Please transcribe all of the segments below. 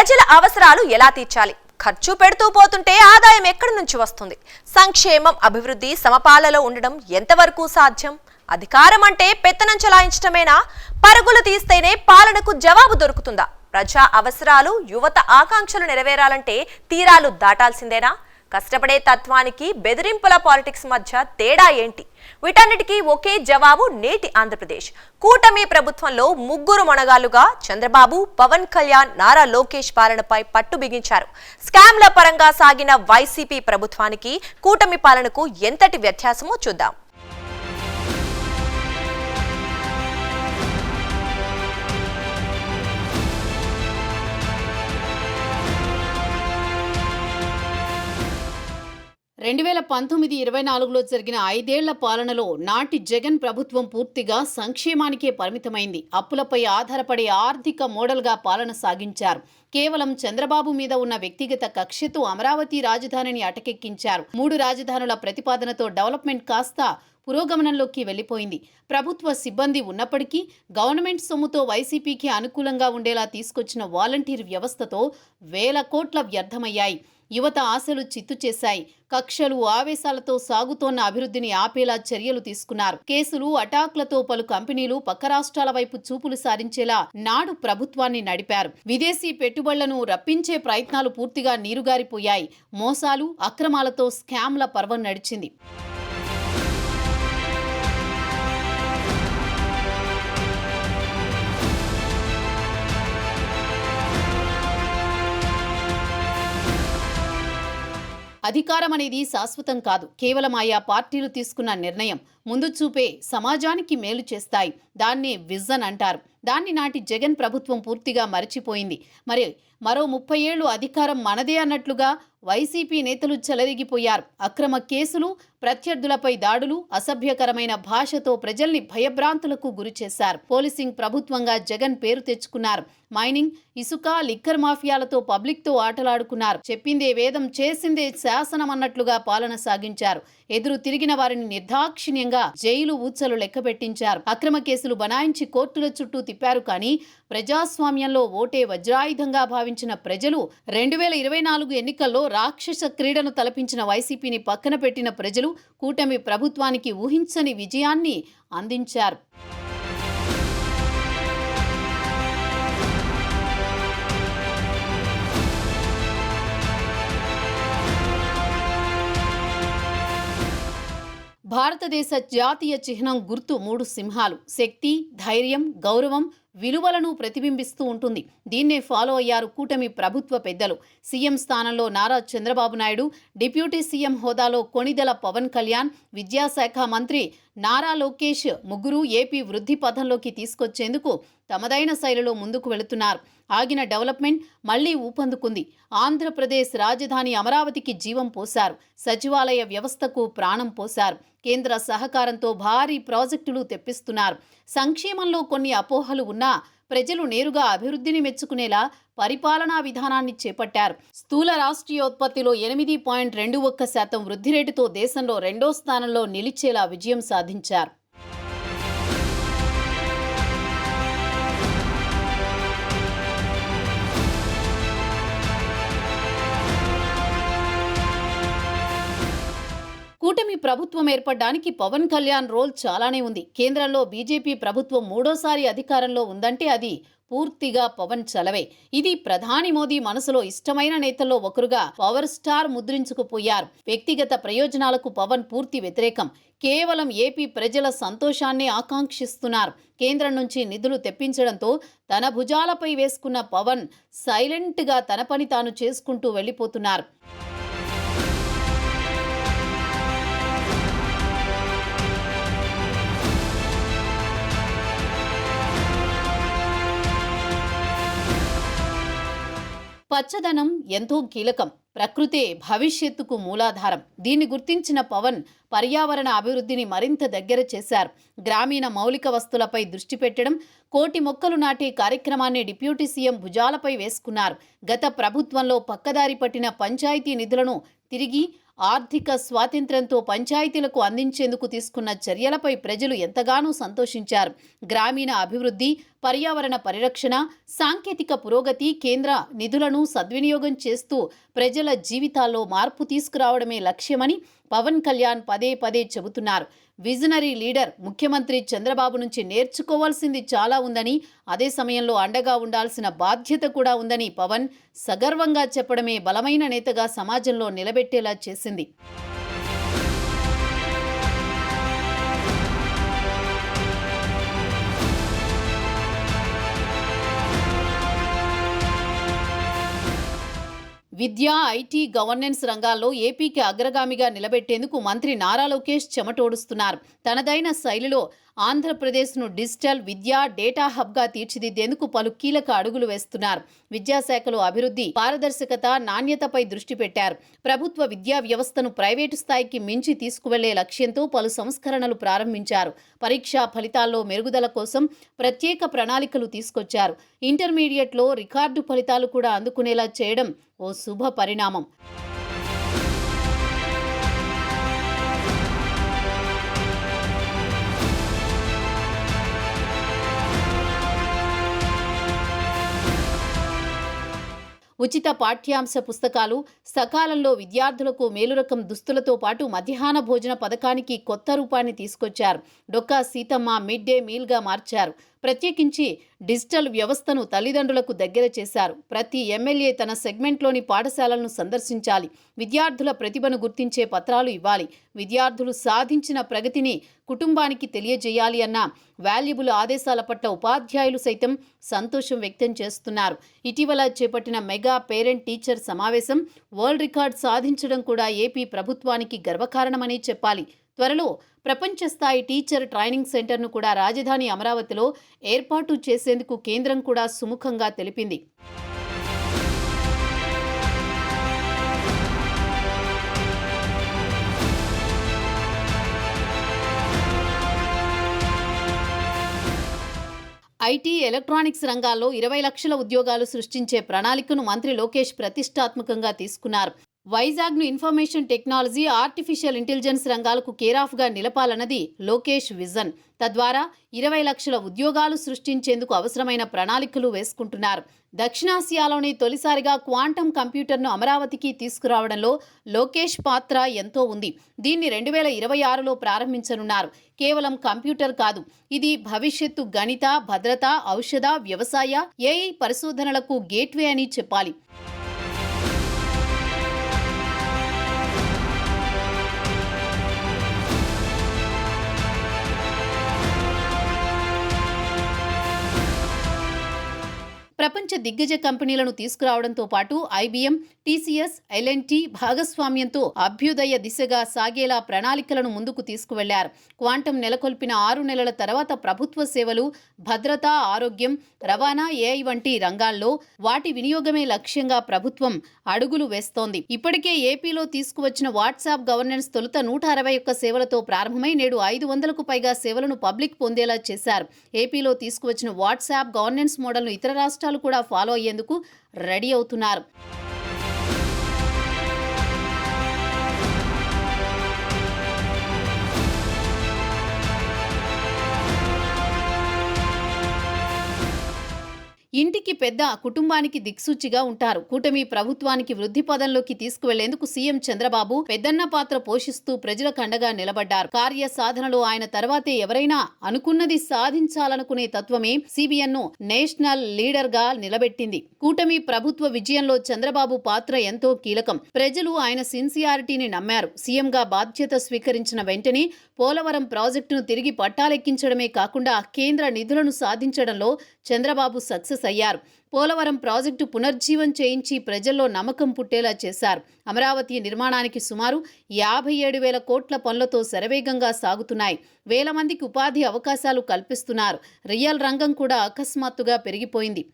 ప్రజల అవసరాలు ఎలా తీర్చాలి? ఖర్చు పెడుతూ పోతుంటే ఆదాయం ఎక్కడి నుంచి వస్తుంది? సంక్షేమం, అభివృద్ధి సమపాలలో ఉండడం ఎంతవరకు సాధ్యం? అధికారం అంటే పెత్తనం చలాయించటమేనా? పరుగులు తీస్తేనే పాలనకు జవాబు దొరుకుతుందా? ప్రజా అవసరాలు, యువత ఆకాంక్షలు నెరవేరాలంటే తీరాలు దాటాల్సిందేనా? కష్టపడే తత్వానికి బెదిరింపుల పాలిటిక్స్ మధ్య తేడా ఏంటి? వీటన్నిటికీ ఒకే జవాబు నేటి ఆంధ్రప్రదేశ్. కూటమి ప్రభుత్వంలో ముగ్గురు మొనగాళ్లుగా చంద్రబాబు, పవన్ కళ్యాణ్, నారా లోకేష్ పాలనపై పట్టు బిగించారు. స్కామ్ల పరంగా సాగిన వైసీపీ ప్రభుత్వానికి కూటమి పాలనకు ఎంతటి వ్యత్యాసమో చూద్దాం. రెండు 2019-24లో జరిగిన 5 ఏళ్ల పాలనలో నాటి జగన్ ప్రభుత్వం పూర్తిగా సంక్షేమానికే పరిమితమైంది. అప్పులపై ఆధారపడే ఆర్థిక మోడల్గా పాలన సాగించారు. కేవలం చంద్రబాబు మీద ఉన్న వ్యక్తిగత కక్షతో అమరావతి రాజధానిని అటకెక్కించారు. 3 రాజధానుల ప్రతిపాదనతో డెవలప్మెంట్ కాస్త పురోగమనంలోకి వెళ్లిపోయింది. ప్రభుత్వ సిబ్బంది ఉన్నప్పటికీ గవర్నమెంట్ సొమ్ముతో వైసీపీకి అనుకూలంగా ఉండేలా తీసుకొచ్చిన వాలంటీర్ వ్యవస్థతో వేల కోట్ల వ్యర్థమయ్యాయి. యువత ఆశలు చిత్తు చేశాయి. కక్షలు, ఆవేశాలతో సాగుతోన్న అభివృద్ధిని ఆపేలా చర్యలు తీసుకున్నారు. కేసులు, అటాక్లతో పలు కంపెనీలు పక్క రాష్ట్రాల వైపు చూపులు సారించేలా నాడు ప్రభుత్వాన్ని నడిపారు. విదేశీ పెట్టుబడులను రప్పించే ప్రయత్నాలు పూర్తిగా నీరుగారిపోయాయి. మోసాలు, అక్రమాలతో స్కామ్ల పర్వం నడిచింది. అధికారం అనేది శాశ్వతం కాదు. కేవలం ఆయా పార్టీలు తీసుకున్న నిర్ణయం, ముందు చూపే సమాజానికి మేలు చేస్తాయి. దాన్నే విజన్ అంటారు. దాన్ని నాటి జగన్ ప్రభుత్వం పూర్తిగా మరిచిపోయింది. మరో 30 ఏళ్లు అధికారం మనదే అన్నట్లుగా వైసీపీ నేతలు చెలరేగిపోయారు. అక్రమ కేసులు, ప్రత్యర్థులపై దాడులు, అసభ్యకరమైన భాషతో ప్రజల్ని భయభ్రాంతులకు గురిచేశారు. పోలీసింగ్ ప్రభుత్వంగా జగన్ పేరు తెచ్చుకున్నారు. మైనింగ్, ఇసుక, లిక్కర్ మాఫియాలతో పబ్లిక్తో ఆటలాడుకున్నారు. చెప్పిందే వేదం, చేసిందే శాసనం అన్నట్లుగా పాలన సాగించారు. ఎదురు తిరిగిన వారిని నిర్దాక్షిణ్యంగా జైలు ఊచలు లెక్కబెట్టించారు. అక్రమ కేసులు బనాయించి కోర్టుల చుట్టూ తిప్పారు. కానీ ప్రజాస్వామ్యంలో ఓటే వజ్రాయుధంగా భావించిన ప్రజలు 2024 ఎన్నికల్లో రాక్షస క్రీడను తలపించిన వైసీపీని పక్కన పెట్టిన ప్రజలు కూటమి ప్రభుత్వానికి ఊహించని విజయాన్ని అందించారు. భారతదేశ జాతీయ చిహ్నం గుర్తు 3 సింహాలు. శక్తి, ధైర్యం, గౌరవం, విలువలను ప్రతిబింబిస్తూ ఉంటుంది. దీన్నే ఫాలో అయ్యారు కూటమి ప్రభుత్వ పెద్దలు. సీఎం స్థానంలో నారా చంద్రబాబు నాయుడు, డిప్యూటీ సీఎం హోదాలో కొణిదెల పవన్ కళ్యాణ్, విద్యాశాఖ మంత్రి నారా లోకేష్ ముగ్గురు ఏపీ వృద్ధి పథంలోకి తీసుకొచ్చేందుకు తమదైన శైలిలో ముందుకు వెళుతున్నారు. ఆగిన డెవలప్మెంట్ మళ్లీ ఊపందుకుంది. ఆంధ్రప్రదేశ్ రాజధాని అమరావతికి జీవం పోశారు. సచివాలయ వ్యవస్థకు ప్రాణం పోశారు. కేంద్ర సహకారంతో భారీ ప్రాజెక్టులు తెప్పిస్తున్నారు. సంక్షేమంలో కొన్ని అపోహలు ఉన్నా ప్రజలు నేరుగా అభివృద్ధిని మెచ్చుకునేలా పరిపాలనా విధానాన్ని చేపట్టారు. స్థూల రాష్ట్రీయోత్పత్తిలో 8.21% వృద్ధి రేటుతో దేశంలో 2వ స్థానంలో నిలిచేలా విజయం సాధించారు. కూటమి ప్రభుత్వం ఏర్పడడానికి పవన్ కళ్యాణ్ రోల్ చాలానే ఉంది. కేంద్రంలో బీజేపీ ప్రభుత్వం 3వ సారి అధికారంలో ఉందంటే అది పూర్తిగా పవన్ చలవే. ఇది ప్రధాని మోదీ మనసులో ఇష్టమైన నేతల్లో ఒకరుగా పవర్ స్టార్ ముద్రించుకుపోయారు. వ్యక్తిగత ప్రయోజనాలకు పవన్ పూర్తి వ్యతిరేకం. కేవలం ఏపీ ప్రజల సంతోషాన్నే ఆకాంక్షిస్తున్నారు. కేంద్రం నుంచి నిధులు తెప్పించడంతో తన భుజాలపై వేసుకున్న పవన్ సైలెంట్గా తన పని తాను చేసుకుంటూ వెళ్లిపోతున్నారు. పచ్చదనం ఎంతో కీలకం. ప్రకృతే భవిష్యత్తుకు మూలాధారం. దీన్ని గుర్తించిన పవన్ పర్యావరణ అభివృద్ధిని మరింత దగ్గర చేశారు. గ్రామీణ మౌలిక వస్తువులపై దృష్టి పెట్టడం, 1,00,00,000 మొక్కలు నాటే కార్యక్రమాన్ని డిప్యూటీ సీఎం భుజాలపై వేసుకున్నారు. గత ప్రభుత్వంలో పక్కదారి పట్టిన పంచాయతీ నిధులను తిరిగి ఆర్థిక స్వాతంత్ర్యంతో పంచాయతీలకు అందించేందుకు తీసుకున్న చర్యలపై ప్రజలు ఎంతగానో సంతోషించారు. గ్రామీణ అభివృద్ధి, పర్యావరణ పరిరక్షణ, సాంకేతిక పురోగతి, కేంద్ర నిధులను సద్వినియోగం చేస్తూ ప్రజల జీవితాల్లో మార్పు తీసుకురావడమే లక్ష్యమని పవన్ కళ్యాణ్ పదే పదే చెబుతున్నారు. విజనరీ లీడర్ ముఖ్యమంత్రి చంద్రబాబు నుంచి నేర్చుకోవాల్సింది చాలా ఉందని, అదే సమయంలో అండగా ఉండాల్సిన బాధ్యత కూడా ఉందని పవన్ సగర్వంగా చెప్పడమే బలమైన నేతగా సమాజంలో నిలబెట్టేలా చేసింది. విద్య, ఐటీ, గవర్నెన్స్ రంగాల్లో ఏపీకి అగ్రగామిగా నిలబెట్టేందుకు మంత్రి నారా లోకేష్ చెమటోడుస్తున్నారు. తనదైన శైలిలో ఆంధ్రప్రదేశ్ను డిజిటల్ విద్యా డేటా హబ్గా తీర్చిదిద్దేందుకు పలు కీలక అడుగులు వేస్తున్నారు. విద్యాశాఖలో అభివృద్ధి, పారదర్శకత, నాణ్యతపై దృష్టి పెట్టారు. ప్రభుత్వ విద్యా వ్యవస్థను ప్రైవేటు స్థాయికి మించి తీసుకువెళ్లే లక్ష్యంతో పలు సంస్కరణలు ప్రారంభించారు. పరీక్షా ఫలితాల్లో మెరుగుదల కోసం ప్రత్యేక ప్రణాళికలు తీసుకొచ్చారు. ఇంటర్మీడియట్లో రికార్డు ఫలితాలు కూడా అందుకునేలా చేయడం ఓ శుభ పరిణామం. ఉచిత పాఠ్యాంశ పుస్తకాలు, సకాలంలో విద్యార్థులకు మేలురకం దుస్తులతో పాటు మధ్యాహ్న భోజన పథకానికి కొత్త రూపాన్ని తీసుకొచ్చారు. డొక్కా సీతమ్మ మిడ్ డే మీల్గా మార్చారు. ప్రత్యేకించి డిజిటల్ వ్యవస్థను తల్లిదండ్రులకు దగ్గర చేశారు. ప్రతి ఎమ్మెల్యే తన సెగ్మెంట్లోని పాఠశాలలను సందర్శించాలి. విద్యార్థుల ప్రతిభను గుర్తించే పత్రాలు ఇవ్వాలి. విద్యార్థులు సాధించిన ప్రగతిని కుటుంబానికి తెలియజేయాలి అన్న వాల్యుబుల్ ఆదేశాల పట్ల ఉపాధ్యాయులు సైతం సంతోషం వ్యక్తం చేస్తున్నారు. ఇటీవల చేపట్టిన మెగా పేరెంట్ టీచర్ సమావేశం వరల్డ్ రికార్డ్ సాధించడం కూడా ఏపీ ప్రభుత్వానికి గర్వకారణమని చెప్పాలి. త్వరలో ప్రపంచ స్థాయి టీచర్ ట్రైనింగ్ సెంటర్ను కూడా రాజధాని అమరావతిలో ఏర్పాటు చేసేందుకు కేంద్రం కూడా సుముఖంగా తెలిపింది. ఐటీ, ఎలక్ట్రానిక్స్ రంగాల్లో 20 లక్షల ఉద్యోగాలు సృష్టించే ప్రణాళికను మంత్రి లోకేష్ ప్రతిష్టాత్మకంగా తీసుకున్నారు. వైజాగ్ను ఇన్ఫర్మేషన్ టెక్నాలజీ, ఆర్టిఫిషియల్ ఇంటెలిజెన్స్ రంగాలకు కేరాఫ్గా నిలపాలన్నది లోకేష్ విజన్. తద్వారా 20 లక్షల ఉద్యోగాలు సృష్టించేందుకు అవసరమైన ప్రణాళికలు వేసుకుంటున్నారు. దక్షిణాసియాలోనే తొలిసారిగా క్వాంటం కంప్యూటర్ను అమరావతికి తీసుకురావడంలో లోకేష్ పాత్ర ఎంతో ఉంది. దీన్ని 2026లో ప్రారంభించనున్నారు. కేవలం కంప్యూటర్ కాదు, ఇది భవిష్యత్తు గణిత, భద్రత, ఔషధ, వ్యవసాయ, ఏఐ పరిశోధనలకు గేట్వే అని చెప్పాలి. ప్రపంచ దిగ్గజ కంపెనీలను తీసుకురావడంతో పాటు ఐబీఎం, టీసీఎస్, ఎల్ఎన్టీ భాగస్వామ్యంతో అభ్యుదయ దిశగా సాగేలా ప్రణాళికలను ముందుకు తీసుకువెళ్లారు. క్వాంటం నెలకొల్పిన 6 నెలల తర్వాత ప్రభుత్వ సేవలు, భద్రత, ఆరోగ్యం, రవాణా, ఏఐ వంటి రంగాల్లో వాటి వినియోగమే లక్ష్యంగా ప్రభుత్వం అడుగులు వేస్తోంది. ఇప్పటికే ఏపీలో తీసుకువచ్చిన వాట్సాప్ గవర్నెన్స్ తొలుత 161 సేవలతో ప్రారంభమై నేడు 500కు పైగా సేవలను పబ్లిక్ పొందేలా చేశారు. ఏపీలో తీసుకువచ్చిన వాట్సాప్ గవర్నెన్స్ మోడల్ను ఇతర రాష్ట్రాలు కూడా ఫాలో అయ్యేందుకు రెడీ అవుతున్నారు. ఇంటికి పెద్ద, కుటుంబానికి దిక్సూచిగా ఉంటారు. కూటమి ప్రభుత్వానికి వృద్ధి పదంలోకి తీసుకువెళ్లేందుకు సీఎం చంద్రబాబు పెద్దన్న పాత్ర పోషిస్తూ ప్రజలకు అండగా నిలబడ్డారు. కార్య సాధనలో ఆయన తర్వాతే ఎవరైనా అనుకున్నది సాధించాలనుకునే తత్వమే సిబిఎన్ను నేషనల్ లీడర్ గా నిలబెట్టింది. కూటమి ప్రభుత్వ విజయంలో చంద్రబాబు పాత్ర ఎంతో కీలకం. ప్రజలు ఆయన సిన్సియారిటీని నమ్మారు. సీఎంగా బాధ్యత స్వీకరించిన వెంటనే పోలవరం ప్రాజెక్టును తిరిగి పట్టాలెక్కించడమే కాకుండా కేంద్ర నిధులను సాధించడంలో చంద్రబాబు సక్సెస్ అయ్యారు. పోలవరం ప్రాజెక్టు పునర్జీవం చేయించి ప్రజల్లో నమ్మకం పుట్టేలా చేశారు. అమరావతి నిర్మాణానికి సుమారు 57,000 కోట్ల పనులతో శరవేగంగా సాగుతున్నాయి. వేల మందికి ఉపాధి అవకాశాలు కల్పిస్తున్నారు. రియల్ రంగం కూడా అకస్మాత్తుగా పెరిగిపోయింది.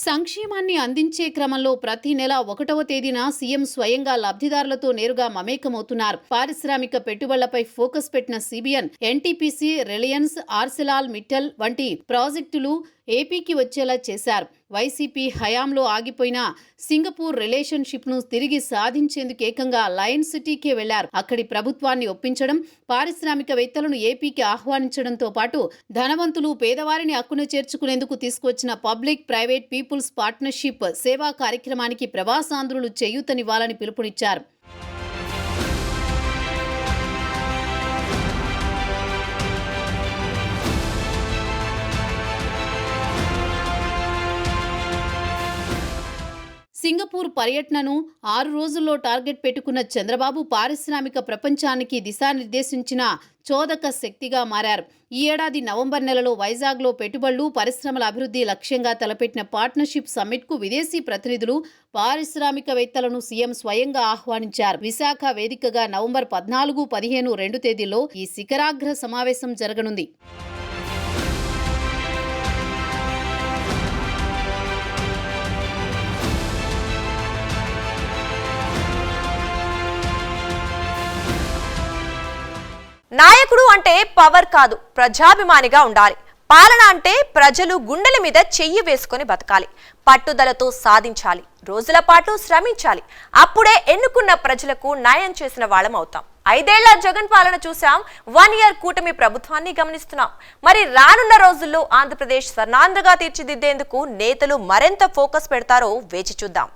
సంక్షేమాన్ని అందించే క్రమంలో ప్రతి నెల 1వ తేదీన సీఎం స్వయంగా లబ్ధిదారులతో నేరుగా మమేకమవుతున్నారు. పారిశ్రామిక పెట్టుబడులపై ఫోకస్ పెట్టిన సిబిఎన్, ఎన్టీపీసీ, రిలయన్స్, ఆర్సెలాల్ మిట్టల్ వంటి ప్రాజెక్టులు ఏపీకి వచ్చేలా చేశారు. వైసీపీ హయాంలో ఆగిపోయిన సింగపూర్ రిలేషన్షిప్ ను తిరిగి సాధించేందుకు ఏకంగా లయన్ సిటీకే వెళ్లారు. అక్కడి ప్రభుత్వాన్ని ఒప్పించడం, పారిశ్రామికవేత్తలను ఏపీకి ఆహ్వానించడంతో పాటు ధనవంతులు, పేదవారిని అక్కున చేర్చుకునేందుకు తీసుకొచ్చిన పబ్లిక్ ప్రైవేట్ పీపుల్స్ పార్ట్నర్షిప్ సేవా కార్యక్రమానికి ప్రవాసాంధ్రులు చేయూతనివ్వాలని పిలుపునిచ్చారు. సింగపూర్ పర్యటనను 6 రోజుల్లో టార్గెట్ పెట్టుకున్న చంద్రబాబు పారిశ్రామిక ప్రపంచానికి దిశానిర్దేశించిన చోదక శక్తిగా మారారు. ఈ ఏడాది నవంబర్ నెలలో వైజాగ్లో పెట్టుబడులు, పరిశ్రమల అభివృద్ధి లక్ష్యంగా తలపెట్టిన పార్ట్నర్షిప్ సమ్మిట్కు విదేశీ ప్రతినిధులు, పారిశ్రామికవేత్తలను సీఎం స్వయంగా ఆహ్వానించారు. విశాఖ వేదికగా నవంబర్ 14, 15, 2 తేదీల్లో ఈ శిఖరాగ్ర సమావేశం జరగనుంది. నాయకుడు అంటే పవర్ కాదు, ప్రజాభిమానిగా ఉండాలి. పాలన అంటే ప్రజలు గుండెల మీద చెయ్యి వేసుకొని బతకాలి. పట్టుదలతో సాధించాలి. రోజుల పాటు శ్రమించాలి. అప్పుడే ఎన్నుకున్న ప్రజలకు న్యాయం చేసిన వాళ్ళం అవుతాం. 5 ఏళ్ల జగన్ పాలన చూసాం. 1 ఇయర్ కూటమి ప్రభుత్వాన్ని గమనిస్తున్నాం. మరి రానున్న రోజుల్లో ఆంధ్రప్రదేశ్ స్వర్ణాంధ్రగా తీర్చిదిద్దేందుకు నేతలు మరింత ఫోకస్ పెడతారో వేచి చూద్దాం.